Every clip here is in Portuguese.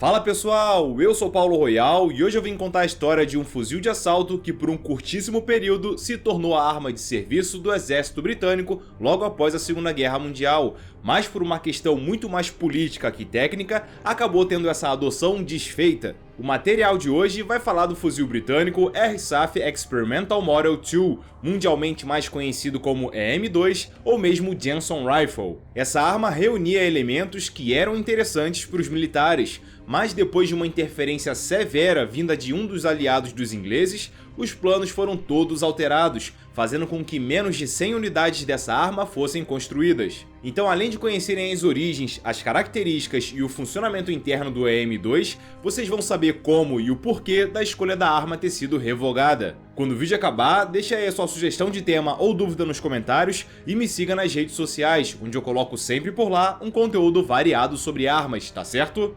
Fala pessoal, eu sou Paulo Royal e hoje eu vim contar a história de um fuzil de assalto que por um curtíssimo período se tornou a arma de serviço do exército britânico logo após a Segunda Guerra Mundial, mas por uma questão muito mais política que técnica, acabou tendo essa adoção desfeita. O material de hoje vai falar do fuzil britânico RSAF Experimental Model 2, mundialmente mais conhecido como EM2 ou mesmo Jenson Rifle. Essa arma reunia elementos que eram interessantes para os militares, mas depois de uma interferência severa vinda de um dos aliados dos ingleses, os planos foram todos alterados, fazendo com que menos de 100 unidades dessa arma fossem construídas. Então, além de conhecerem as origens, as características e o funcionamento interno do EM2, vocês vão saber como e o porquê da escolha da arma ter sido revogada. Quando o vídeo acabar, deixa aí a sua sugestão de tema ou dúvida nos comentários e me siga nas redes sociais, onde eu coloco sempre por lá um conteúdo variado sobre armas, tá certo?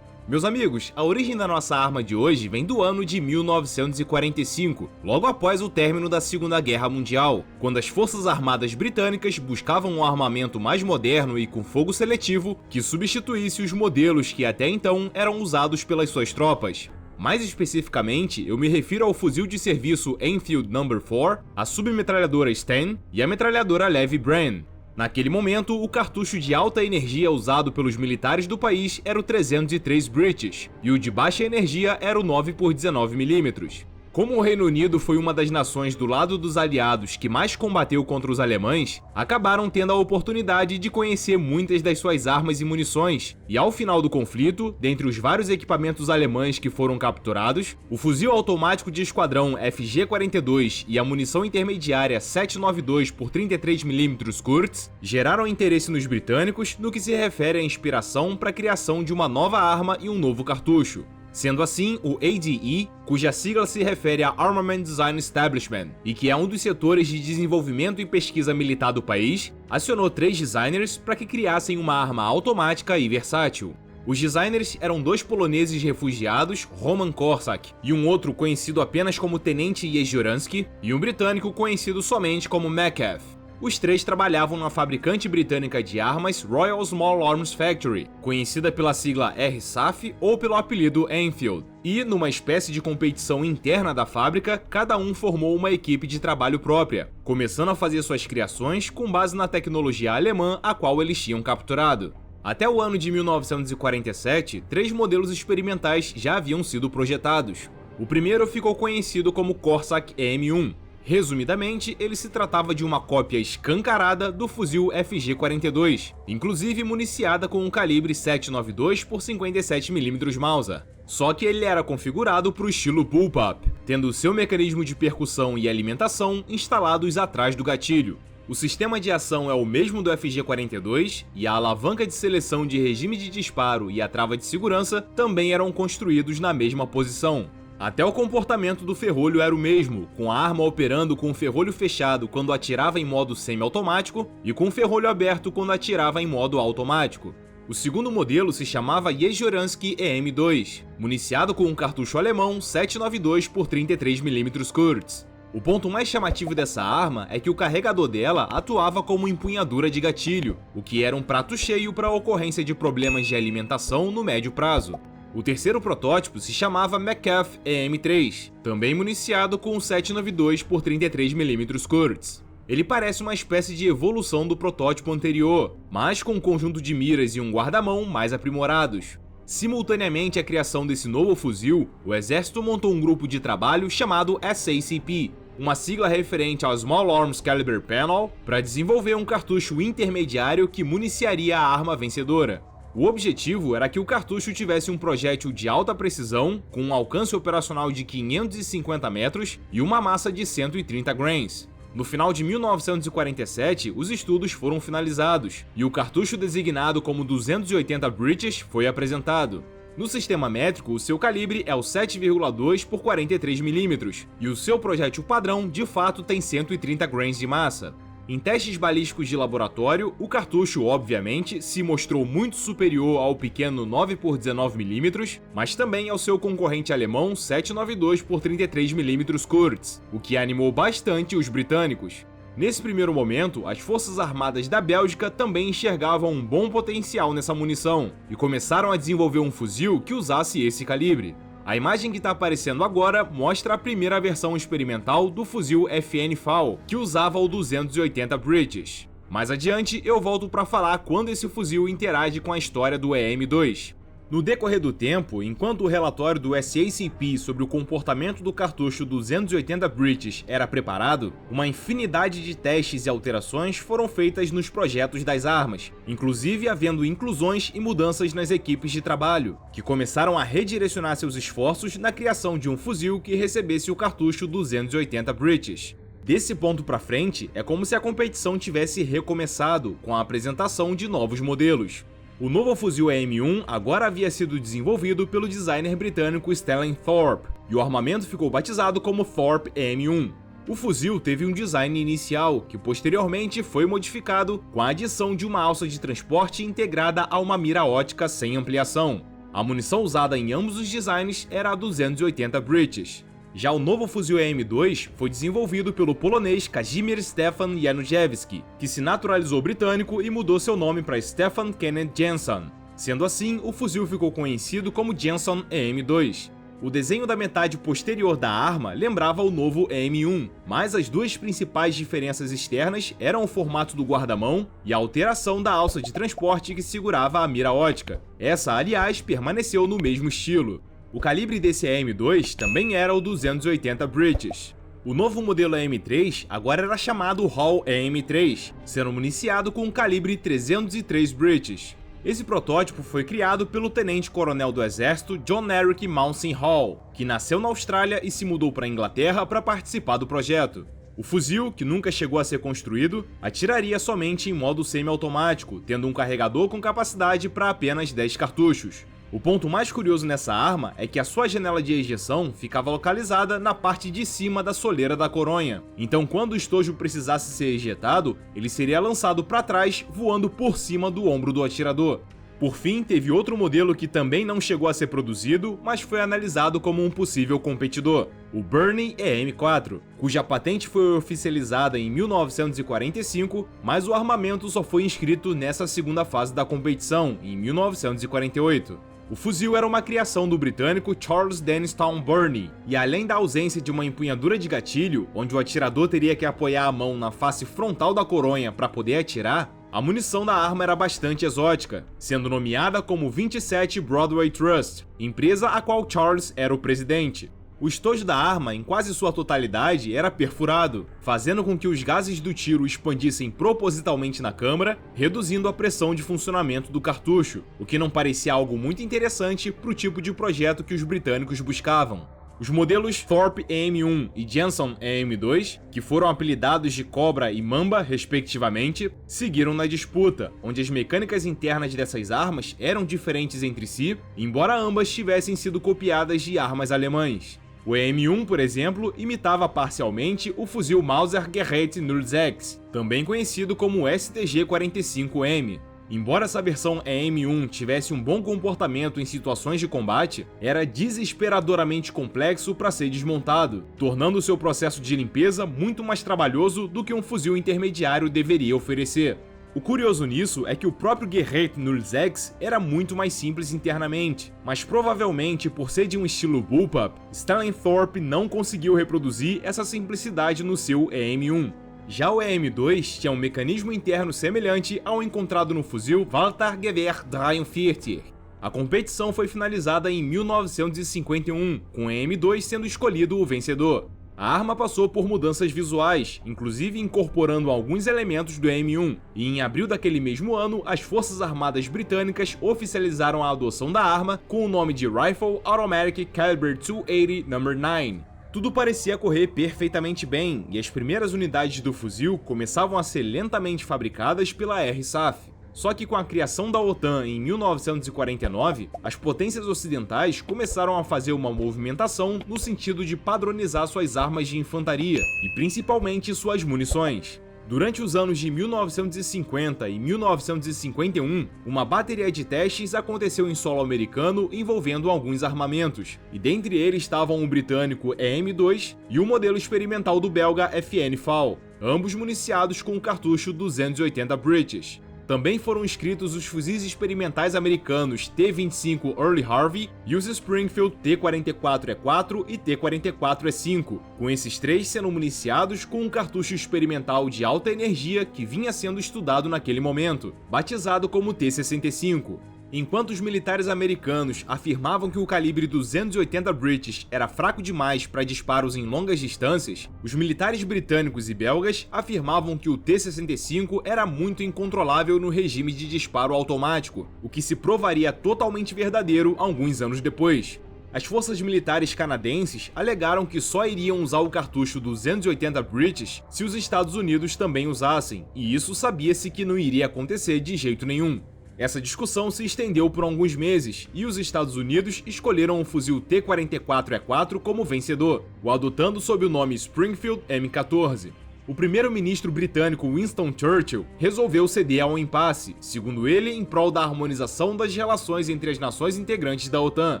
Meus amigos, a origem da nossa arma de hoje vem do ano de 1945, logo após o término da Segunda Guerra Mundial, quando as Forças Armadas Britânicas buscavam um armamento mais moderno e com fogo seletivo que substituísse os modelos que até então eram usados pelas suas tropas. Mais especificamente, eu me refiro ao fuzil de serviço Enfield No. 4, a submetralhadora Sten e a metralhadora Levy Bren. Naquele momento, o cartucho de alta energia usado pelos militares do país era o 303 British, e o de baixa energia era o 9x19mm. Como o Reino Unido foi uma das nações do lado dos aliados que mais combateu contra os alemães, acabaram tendo a oportunidade de conhecer muitas das suas armas e munições, e ao final do conflito, dentre os vários equipamentos alemães que foram capturados, o fuzil automático de esquadrão FG-42 e a munição intermediária 7.92 por 33mm Kurz geraram interesse nos britânicos no que se refere à inspiração para a criação de uma nova arma e um novo cartucho. Sendo assim, o ADE, cuja sigla se refere a Armament Design Establishment, e que é um dos setores de desenvolvimento e pesquisa militar do país, acionou 3 designers para que criassem uma arma automática e versátil. Os designers eram 2 poloneses refugiados, Roman Korczak, e um outro conhecido apenas como Tenente Jeziorski, e um britânico conhecido somente como Metcalf. Os 3 trabalhavam na fabricante britânica de armas Royal Small Arms Factory, conhecida pela sigla RSAF ou pelo apelido Enfield, e, numa espécie de competição interna da fábrica, cada um formou uma equipe de trabalho própria, começando a fazer suas criações com base na tecnologia alemã a qual eles tinham capturado. Até o ano de 1947, 3 modelos experimentais já haviam sido projetados. O primeiro ficou conhecido como Korczak EM1. Resumidamente, ele se tratava de uma cópia escancarada do fuzil FG-42, inclusive municiada com um calibre 7.92 por 57mm Mauser. Só que ele era configurado para o estilo bullpup, tendo seu mecanismo de percussão e alimentação instalados atrás do gatilho. O sistema de ação é o mesmo do FG-42 e a alavanca de seleção de regime de disparo e a trava de segurança também eram construídos na mesma posição. Até o comportamento do ferrolho era o mesmo, com a arma operando com o ferrolho fechado quando atirava em modo semi-automático e com o ferrolho aberto quando atirava em modo automático. O segundo modelo se chamava Jeziorski EM2, municiado com um cartucho alemão 7.92 por 33mm Kurz. O ponto mais chamativo dessa arma é que o carregador dela atuava como empunhadura de gatilho, o que era um prato cheio para a ocorrência de problemas de alimentação no médio prazo. O terceiro protótipo se chamava Metcalf EM3, também municiado com 7.92 por 33mm Kurz. Ele parece uma espécie de evolução do protótipo anterior, mas com um conjunto de miras e um guarda-mão mais aprimorados. Simultaneamente à criação desse novo fuzil, o exército montou um grupo de trabalho chamado SACP, uma sigla referente ao Small Arms Caliber Panel, para desenvolver um cartucho intermediário que municiaria a arma vencedora. O objetivo era que o cartucho tivesse um projétil de alta precisão, com um alcance operacional de 550 metros e uma massa de 130 grains. No final de 1947, os estudos foram finalizados, e o cartucho designado como 280 British foi apresentado. No sistema métrico, o seu calibre é o 7,2 por 43mm, e o seu projétil padrão de fato tem 130 grains de massa. Em testes balísticos de laboratório, o cartucho, obviamente, se mostrou muito superior ao pequeno 9x19mm, mas também ao seu concorrente alemão 7.92 por 33mm Kurz, o que animou bastante os britânicos. Nesse primeiro momento, as Forças Armadas da Bélgica também enxergavam um bom potencial nessa munição e começaram a desenvolver um fuzil que usasse esse calibre. A imagem que está aparecendo agora mostra a primeira versão experimental do fuzil FN-FAL, que usava o 280 British. Mais adiante eu volto para falar quando esse fuzil interage com a história do EM2. No decorrer do tempo, enquanto o relatório do SACP sobre o comportamento do cartucho 280 British era preparado, uma infinidade de testes e alterações foram feitas nos projetos das armas, inclusive havendo inclusões e mudanças nas equipes de trabalho, que começaram a redirecionar seus esforços na criação de um fuzil que recebesse o cartucho 280 British. Desse ponto pra frente, é como se a competição tivesse recomeçado, com a apresentação de novos modelos. O novo fuzil EM1 agora havia sido desenvolvido pelo designer britânico Stanley Thorpe, e o armamento ficou batizado como Thorpe EM1. O fuzil teve um design inicial, que posteriormente foi modificado com a adição de uma alça de transporte integrada a uma mira ótica sem ampliação. A munição usada em ambos os designs era a 280 British. Já o novo fuzil EM2 foi desenvolvido pelo polonês Kazimierz Stefan Januszewski, que se naturalizou britânico e mudou seu nome para Stefan Kenneth Jensen. Sendo assim, o fuzil ficou conhecido como Jensen EM2. O desenho da metade posterior da arma lembrava o novo EM1, mas as duas principais diferenças externas eram o formato do guarda-mão e a alteração da alça de transporte que segurava a mira ótica. Essa, aliás, permaneceu no mesmo estilo. O calibre desse EM2 também era o 280 British. O novo modelo EM3 agora era chamado Hall EM3, sendo municiado com um calibre 303 British. Esse protótipo foi criado pelo tenente-coronel do exército John Eric Mawson Hall, que nasceu na Austrália e se mudou para a Inglaterra para participar do projeto. O fuzil, que nunca chegou a ser construído, atiraria somente em modo semiautomático, tendo um carregador com capacidade para apenas 10 cartuchos. O ponto mais curioso nessa arma é que a sua janela de ejeção ficava localizada na parte de cima da soleira da coronha, então quando o estojo precisasse ser ejetado, ele seria lançado para trás, voando por cima do ombro do atirador. Por fim, teve outro modelo que também não chegou a ser produzido, mas foi analisado como um possível competidor, o Birney EM4, cuja patente foi oficializada em 1945, mas o armamento só foi inscrito nessa segunda fase da competição, em 1948. O fuzil era uma criação do britânico Charles Dennistoun Birney, e além da ausência de uma empunhadura de gatilho, onde o atirador teria que apoiar a mão na face frontal da coronha para poder atirar, a munição da arma era bastante exótica, sendo nomeada como 27 Broadway Trust, empresa a qual Charles era o presidente. O estojo da arma, em quase sua totalidade, era perfurado, fazendo com que os gases do tiro expandissem propositalmente na câmara, reduzindo a pressão de funcionamento do cartucho, o que não parecia algo muito interessante para o tipo de projeto que os britânicos buscavam. Os modelos Thorpe EM1 e Jensen EM2, que foram apelidados de Cobra e Mamba, respectivamente, seguiram na disputa, onde as mecânicas internas dessas armas eram diferentes entre si, embora ambas tivessem sido copiadas de armas alemãs. O EM1, por exemplo, imitava parcialmente o fuzil Mauser Gerät 06, também conhecido como STG-45M. Embora essa versão EM1 tivesse um bom comportamento em situações de combate, era desesperadoramente complexo para ser desmontado, tornando seu processo de limpeza muito mais trabalhoso do que um fuzil intermediário deveria oferecer. O curioso nisso é que o próprio Gerät 06 era muito mais simples internamente, mas provavelmente por ser de um estilo bullpup, Stanley Thorpe não conseguiu reproduzir essa simplicidade no seu EM1. Já o EM2 tinha um mecanismo interno semelhante ao encontrado no fuzil Walter-Gewehr 43. A competição foi finalizada em 1951, com o EM2 sendo escolhido o vencedor. A arma passou por mudanças visuais, inclusive incorporando alguns elementos do EM1, e em abril daquele mesmo ano, as Forças Armadas Britânicas oficializaram a adoção da arma com o nome de Rifle Automatic Caliber 280 No. 9. Tudo parecia correr perfeitamente bem, e as primeiras unidades do fuzil começavam a ser lentamente fabricadas pela RSAF. Só que com a criação da OTAN em 1949, as potências ocidentais começaram a fazer uma movimentação no sentido de padronizar suas armas de infantaria, e principalmente suas munições. Durante os anos de 1950 e 1951, uma bateria de testes aconteceu em solo americano envolvendo alguns armamentos, e dentre eles estavam o britânico EM2 e o modelo experimental do belga FN-FAL. ambos municiados com o cartucho 280 British. Também foram inscritos os fuzis experimentais americanos T-25 Early Harvey e os Springfield T-44E4 e T-44E5, com esses três sendo municiados com um cartucho experimental de alta energia que vinha sendo estudado naquele momento, batizado como T-65. Enquanto os militares americanos afirmavam que o calibre 280 British era fraco demais para disparos em longas distâncias, os militares britânicos e belgas afirmavam que o T-65 era muito incontrolável no regime de disparo automático, o que se provaria totalmente verdadeiro alguns anos depois. As forças militares canadenses alegaram que só iriam usar o cartucho 280 British se os Estados Unidos também usassem, e isso sabia-se que não iria acontecer de jeito nenhum. Essa discussão se estendeu por alguns meses, e os Estados Unidos escolheram o fuzil T-44E4 como vencedor, o adotando sob o nome Springfield M14. O primeiro-ministro britânico Winston Churchill resolveu ceder ao impasse, segundo ele, em prol da harmonização das relações entre as nações integrantes da OTAN,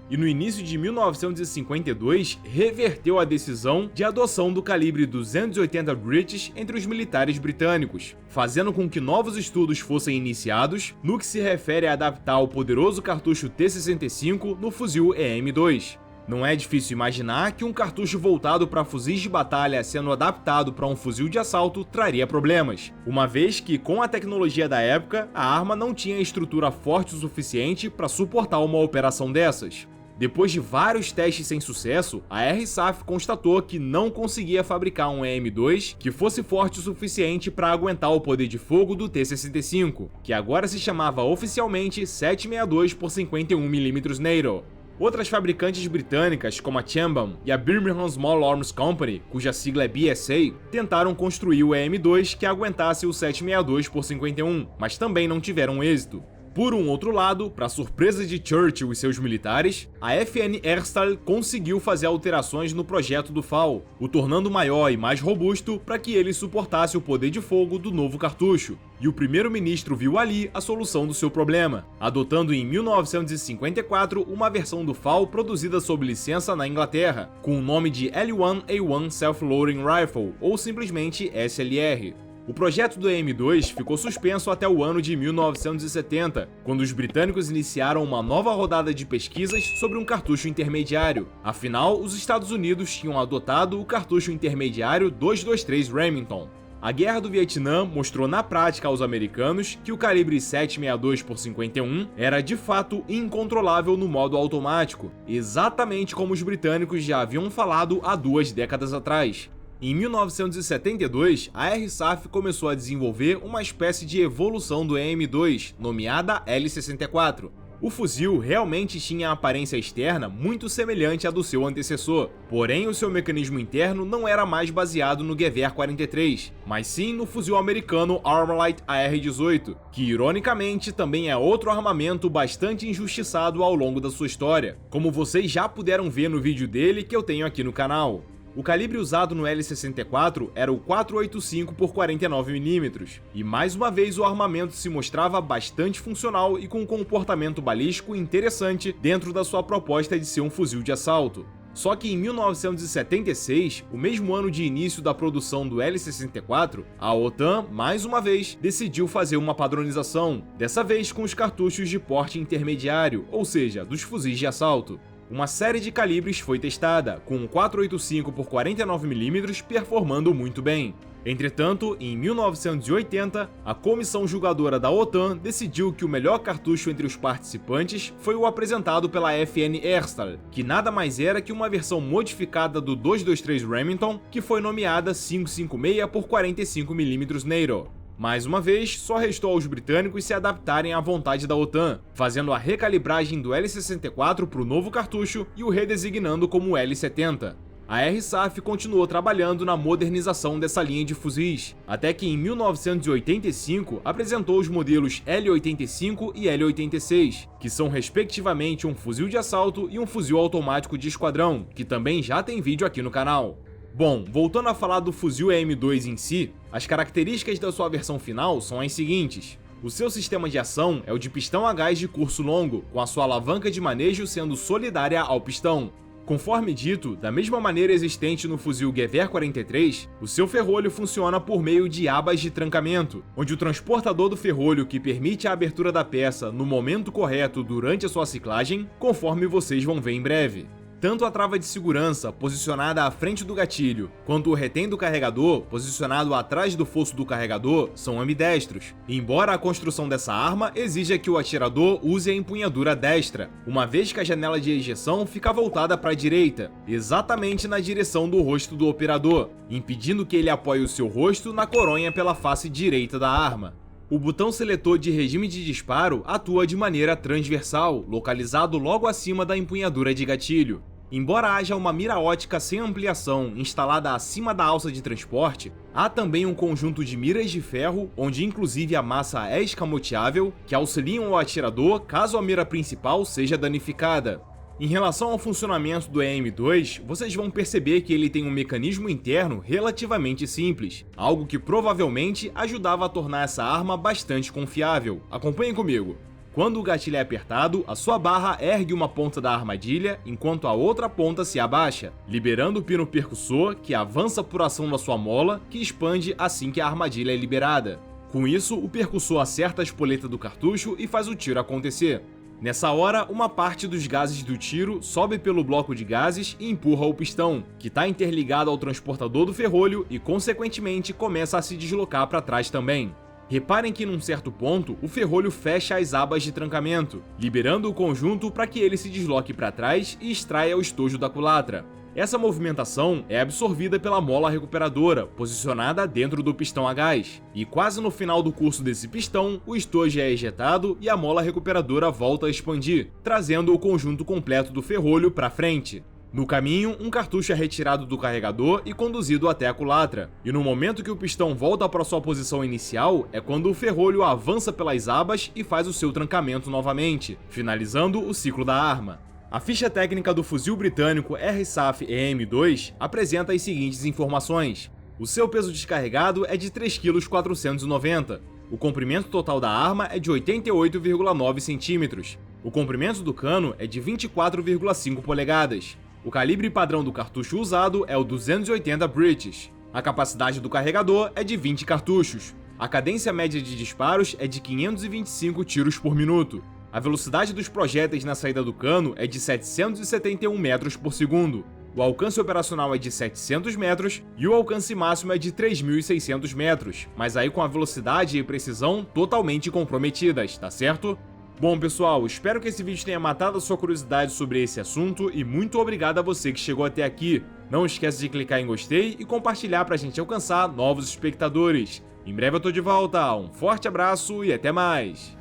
e no início de 1952 reverteu a decisão de adoção do calibre 280 British entre os militares britânicos, fazendo com que novos estudos fossem iniciados no que se refere a adaptar o poderoso cartucho T-65 no fuzil EM-2. Não é difícil imaginar que um cartucho voltado para fuzis de batalha sendo adaptado para um fuzil de assalto traria problemas, uma vez que, com a tecnologia da época, a arma não tinha estrutura forte o suficiente para suportar uma operação dessas. Depois de vários testes sem sucesso, a RSAF constatou que não conseguia fabricar um EM-2 que fosse forte o suficiente para aguentar o poder de fogo do T-65, que agora se chamava oficialmente 762 por 51mm NATO. Outras fabricantes britânicas, como a Chambam e a Birmingham Small Arms Company, cuja sigla é BSA, tentaram construir o EM-2 que aguentasse o 762 por 51, mas também não tiveram êxito. Por um outro lado, para surpresa de Churchill e seus militares, a FN Herstal conseguiu fazer alterações no projeto do FAL, o tornando maior e mais robusto para que ele suportasse o poder de fogo do novo cartucho. E o primeiro-ministro viu ali a solução do seu problema, adotando em 1954 uma versão do FAL produzida sob licença na Inglaterra, com o nome de L1A1 Self-Loading Rifle, ou simplesmente SLR. O projeto do EM-2 ficou suspenso até o ano de 1970, quando os britânicos iniciaram uma nova rodada de pesquisas sobre um cartucho intermediário. Afinal, os Estados Unidos tinham adotado o cartucho intermediário 223 Remington. A Guerra do Vietnã mostrou na prática aos americanos que o calibre 762 por 51 era de fato incontrolável no modo automático, exatamente como os britânicos já haviam falado há 2 décadas atrás. Em 1972, a RSAF começou a desenvolver uma espécie de evolução do EM-2, nomeada L-64. O fuzil realmente tinha a aparência externa muito semelhante à do seu antecessor, porém o seu mecanismo interno não era mais baseado no Gewehr 43, mas sim no fuzil americano Armalite AR-18, que ironicamente também é outro armamento bastante injustiçado ao longo da sua história, como vocês já puderam ver no vídeo dele que eu tenho aqui no canal. O calibre usado no L-64 era o 485 por 49mm, e mais uma vez o armamento se mostrava bastante funcional e com um comportamento balístico interessante dentro da sua proposta de ser um fuzil de assalto. Só que em 1976, o mesmo ano de início da produção do L-64, a OTAN, mais uma vez, decidiu fazer uma padronização, dessa vez com os cartuchos de porte intermediário, ou seja, dos fuzis de assalto. Uma série de calibres foi testada, com um 485 por 49mm performando muito bem. Entretanto, em 1980, a comissão julgadora da OTAN decidiu que o melhor cartucho entre os participantes foi o apresentado pela FN Herstal, que nada mais era que uma versão modificada do 223 Remington, que foi nomeada 556 por 45mm NATO. Mais uma vez, só restou aos britânicos se adaptarem à vontade da OTAN, fazendo a recalibragem do L-64 para o novo cartucho e o redesignando como L-70. A RSAF continuou trabalhando na modernização dessa linha de fuzis, até que em 1985 apresentou os modelos L-85 e L-86, que são respectivamente um fuzil de assalto e um fuzil automático de esquadrão, que também já tem vídeo aqui no canal. Bom, voltando a falar do fuzil EM-2 em si, as características da sua versão final são as seguintes. O seu sistema de ação é o de pistão a gás de curso longo, com a sua alavanca de manejo sendo solidária ao pistão. Conforme dito, da mesma maneira existente no fuzil Gewehr 43, o seu ferrolho funciona por meio de abas de trancamento, onde o transportador do ferrolho que permite a abertura da peça no momento correto durante a sua ciclagem, conforme vocês vão ver em breve. Tanto a trava de segurança, posicionada à frente do gatilho, quanto o retém do carregador, posicionado atrás do fosso do carregador, são ambidestros, embora a construção dessa arma exija que o atirador use a empunhadura destra, uma vez que a janela de ejeção fica voltada para a direita, exatamente na direção do rosto do operador, impedindo que ele apoie o seu rosto na coronha pela face direita da arma. O botão seletor de regime de disparo atua de maneira transversal, localizado logo acima da empunhadura de gatilho. Embora haja uma mira ótica sem ampliação instalada acima da alça de transporte, há também um conjunto de miras de ferro, onde inclusive a massa é escamoteável, que auxiliam o atirador caso a mira principal seja danificada. Em relação ao funcionamento do EM2, vocês vão perceber que ele tem um mecanismo interno relativamente simples, algo que provavelmente ajudava a tornar essa arma bastante confiável. Acompanhem comigo. Quando o gatilho é apertado, a sua barra ergue uma ponta da armadilha, enquanto a outra ponta se abaixa, liberando o pino percussor, que avança por ação da sua mola, que expande assim que a armadilha é liberada. Com isso, o percussor acerta a espoleta do cartucho e faz o tiro acontecer. Nessa hora, uma parte dos gases do tiro sobe pelo bloco de gases e empurra o pistão, que está interligado ao transportador do ferrolho e, consequentemente, começa a se deslocar para trás também. Reparem que num certo ponto, o ferrolho fecha as abas de trancamento, liberando o conjunto para que ele se desloque para trás e extraia o estojo da culatra. Essa movimentação é absorvida pela mola recuperadora, posicionada dentro do pistão a gás, e quase no final do curso desse pistão, o estojo é ejetado e a mola recuperadora volta a expandir, trazendo o conjunto completo do ferrolho para frente. No caminho, um cartucho é retirado do carregador e conduzido até a culatra, e no momento que o pistão volta para sua posição inicial, é quando o ferrolho avança pelas abas e faz o seu trancamento novamente, finalizando o ciclo da arma. A ficha técnica do fuzil britânico RSAF EM2 apresenta as seguintes informações. O seu peso descarregado é de 3,490 kg. O comprimento total da arma é de 88,9 cm. O comprimento do cano é de 24,5 polegadas. O calibre padrão do cartucho usado é o 280 British. A capacidade do carregador é de 20 cartuchos. A cadência média de disparos é de 525 tiros por minuto. A velocidade dos projéteis na saída do cano é de 771 metros por segundo. O alcance operacional é de 700 metros e o alcance máximo é de 3.600 metros, mas aí com a velocidade e precisão totalmente comprometidas, tá certo? Bom pessoal, espero que esse vídeo tenha matado a sua curiosidade sobre esse assunto e muito obrigado a você que chegou até aqui. Não esqueça de clicar em gostei e compartilhar pra gente alcançar novos espectadores. Em breve eu tô de volta, um forte abraço e até mais!